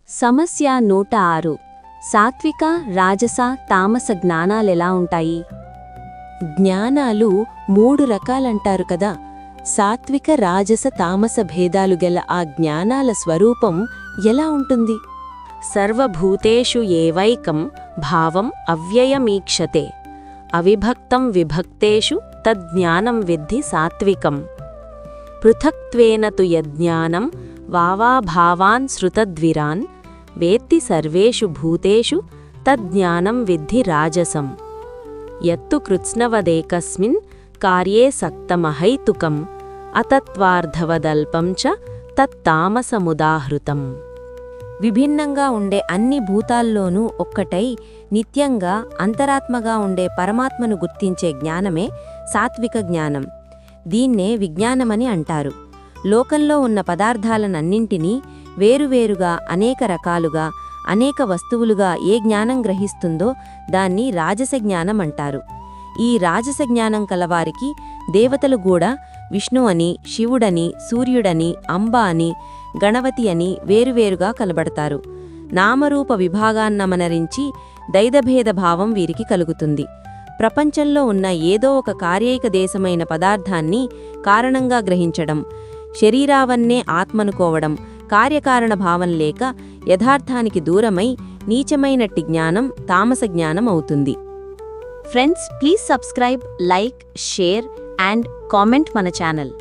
సమస్య 106. సాత్విక రాజస తామస జ్ఞానాలెలా ఉంటాయి? జ్ఞానాలు 3 రకాలంటారు కదా. సాత్విక రాజస తామస భేదాలు గల ఆ జ్ఞానాల స్వరూపం ఎలా ఉంటుంది? సర్వభూతేషు ఏవైకం భావం అవ్యయమీక్షతే అవిభక్తం విభక్తేషు తజ్ఞానం విద్ధి సాత్వికం. పృథక్త్వేన తు యజ్ఞానం వావాభావాన్ శ్రుతద్విరాన్ వేత్తి సర్వేషు భూతేషు తజ్ఞానం విద్ధి రాజసం. యత్తు కృత్స్నవదేకస్మిన్ కార్యే సక్తమహైతుకం అతత్వార్ధవదల్పం చ తత్తామసముదాహృతం. విభిన్నంగా ఉండే అన్ని భూతాల్లోనూ ఒక్కటై నిత్యంగా అంతరాత్మగా ఉండే పరమాత్మను గుర్తించే జ్ఞానమే సాత్విక జ్ఞానం. దీన్నే విజ్ఞానమని అంటారు. లోకంలో ఉన్న పదార్థాలనన్నింటినీ వేరువేరుగా అనేక రకాలుగా అనేక వస్తువులుగా ఏ జ్ఞానం గ్రహిస్తుందో దాన్ని రాజస జ్ఞానం అంటారు. ఈ రాజస జ్ఞానం కలవారికి దేవతలు కూడా విష్ణు అని, శివుడని, సూర్యుడని, అంబ అని, గణవతి అని వేరువేరుగా కలబడతారు. నామరూప విభాగాన్నమనరించి దైదభేద భావం వీరికి కలుగుతుంది. ప్రపంచంలో ఉన్న ఏదో ఒక కార్యైక దేశమైన పదార్థాన్ని కారణంగా గ్రహించడం, శరీరావన్నే ఆత్మనుకోవడం, కార్యకారణ భావం లేక యథార్థానికి దూరమై నీచమైనట్టి జ్ఞానం తామస జ్ఞానం అవుతుంది. Friends, please subscribe, like, share and comment మన ఛానల్.